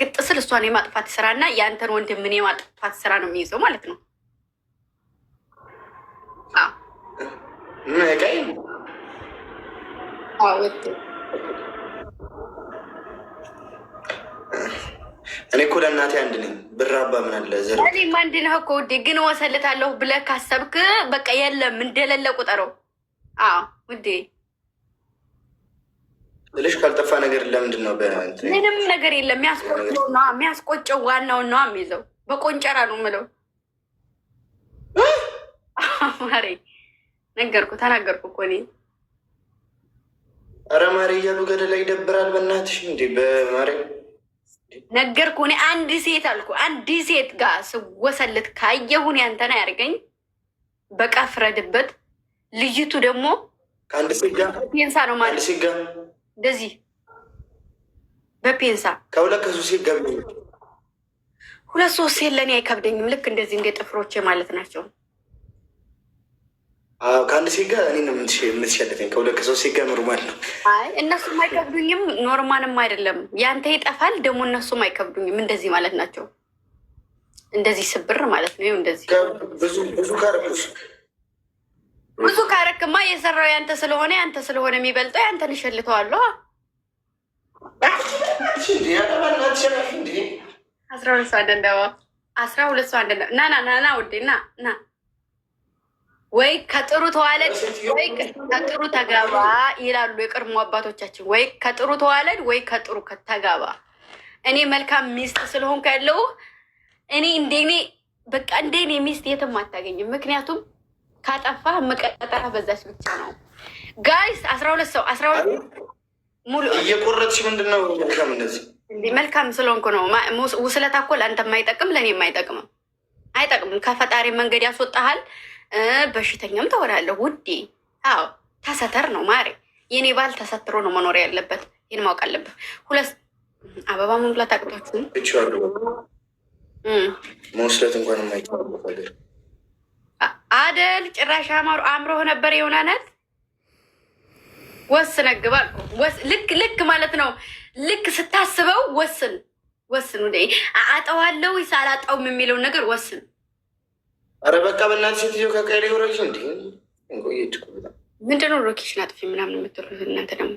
እርግጥ ስል እሷን የማጥፋት ስራና የአንተን ወንድምን የማጥፋት ስራ ነው የሚይዘው ማለት ነው። እኔ እኮ ለእናቴ አንድ ነኝ። ብራባ ምን አለ ዘር እኔም አንድ ነህ እኮ ውዴ። ግን ወሰልታለሁ ብለህ ካሰብክ በቃ የለም እንደሌለ ቁጠረው። ውዴ ልሽ ካልጠፋ ነገር ለምንድን ነው? ምንም ነገር የለም። የሚያስቆጨው ዋናውን ነው የሚይዘው። በቆንጨራ ነው የምለው። ማሬ ተናገርኩ እኮ እኔ። ኧረ ማሬ እያሉ ገደላ ይደብራል። በእናትሽ እንዴ በማሬ ነገርኩ እኔ። አንድ ሴት አልኩ አንድ ሴት ጋር ስወሰልት ካየሁን ያንተና ያርገኝ። በቃ ፍረድበት። ልጅቱ ደግሞ ከአንድ ሴት ጋር ፔንሳ ነው ማለት እንደዚህ በፔንሳ ከሁለት ከሶስት ሴት ጋር ሁለት ሶስት ሴት ለእኔ አይከብደኝም። ልክ እንደዚህ እንደ ጥፍሮቼ ማለት ናቸው። ከአንድ ሴት ጋር እኔ ነው የምትሸልተኝ። ከሁለት ከሶስት ሴት ጋር ኖርማል ነው። አይ እነሱም አይከብዱኝም፣ ኖርማልም አይደለም። ያንተ ይጠፋል ደግሞ እነሱም አይከብዱኝም። እንደዚህ ማለት ናቸው። እንደዚህ ስብር ማለት ነው። እንደዚህ ብዙ ካረክማ የሰራው ያንተ ስለሆነ የሚበልጠው ያንተን እሸልተዋለሁ። 12 ሰው አደንዳዋ 12 ሰው አደንዳ ና ውዴ ና ወይ ከጥሩ ተዋለድ ወይ ከጥሩ ተጋባ ይላሉ የቀድሞ አባቶቻችን። ወይ ከጥሩ ተዋለድ ወይ ከጥሩ ተጋባ። እኔ መልካም ሚስት ስለሆንኩ ያለው እኔ በቃ እንደኔ ሚስት የትም አታገኝም። ምክንያቱም ካጠፋ መቀጠራ በዛች ብቻ ነው። ጋይስ 12 ሰው 12 ሙሉ እየቆረጥሽ ምንድነው? መልካም እንደዚህ መልካም ስለሆንኩ ነው። ውስለታ እኮ ለአንተ የማይጠቅም ለእኔ የማይጠቅምም አይጠቅምም። ከፈጣሪ መንገድ ያስወጣሃል። በሽተኛም ተወላለሁ ውዴ። አዎ ተሰተር ነው ማሬ። የኔ ባል ተሰትሮ ነው መኖር ያለበት። ይህን ማወቅ አለብህ። ሁለት አበባ መሙላት አቅቷችሁ መውስለት እንኳን የማይቻል አደል። ጭራሽ አምሮህ ነበር የሆናነት ወስነ ግባ ልክ ማለት ነው። ልክ ስታስበው ወስን ውዴ። አጠዋለሁ ወይስ አላጣውም የሚለውን ነገር ወስን። አረ በቃ በእናትሽ ሴትዮ ከቀሌ ወረጅ እንዲ ቆየች። ምንድነው ሎኬሽን አጥፊ ምናምን የምትሉት እናንተ ደግሞ?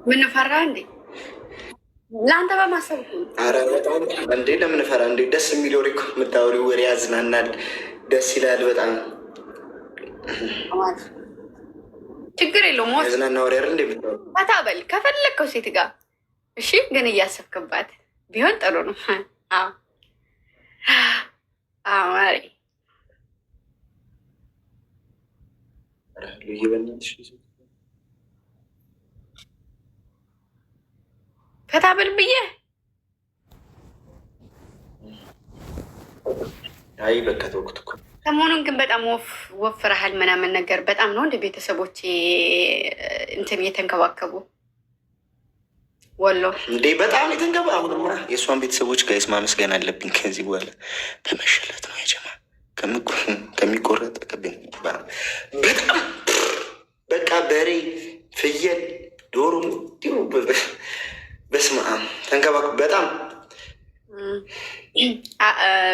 ምን ፈራ እንዴ? ለአንተ በማሰብ አረ በጣም እንዴ ለምን ፈራ እንዴ? ደስ የሚል ወሬ እኮ የምታወሪው ወሬ ያዝናናል፣ ደስ ይላል በጣም። ችግር የለውም። ያዝናና ወሬ አይደል እንዴ? ፈታ በል ከፈለግከው ሴት ጋር እሺ። ግን እያሰብክባት ቢሆን ጥሩ ነው። አዎ ማሪ ፈታ በል ብዬ አይ በቃ ተውኩት እኮ። ሰሞኑን ግን በጣም ወፍረሃል ምናምን ነገር በጣም ነው እንደ ቤተሰቦቼ እንትን የተንከባከቡ ወሎ እንዴ በጣም የተንከባ። አሁንማ የእሷን ቤተሰቦች ጋይስ ማመስገን አለብኝ። ከዚህ በኋላ በመሸለት ነው የጀማ ከሚቆረጥ በጣም በቃ በሬ፣ ፍየል፣ ዶሮ በስመ አብ ተንከባከቡ።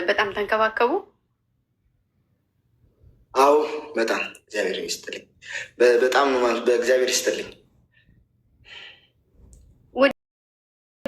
በጣም ተንከባከቡ። አዎ በጣም እግዚአብሔር ይስጥልኝ። በጣም ነው ማለት በእግዚአብሔር ይስጥልኝ።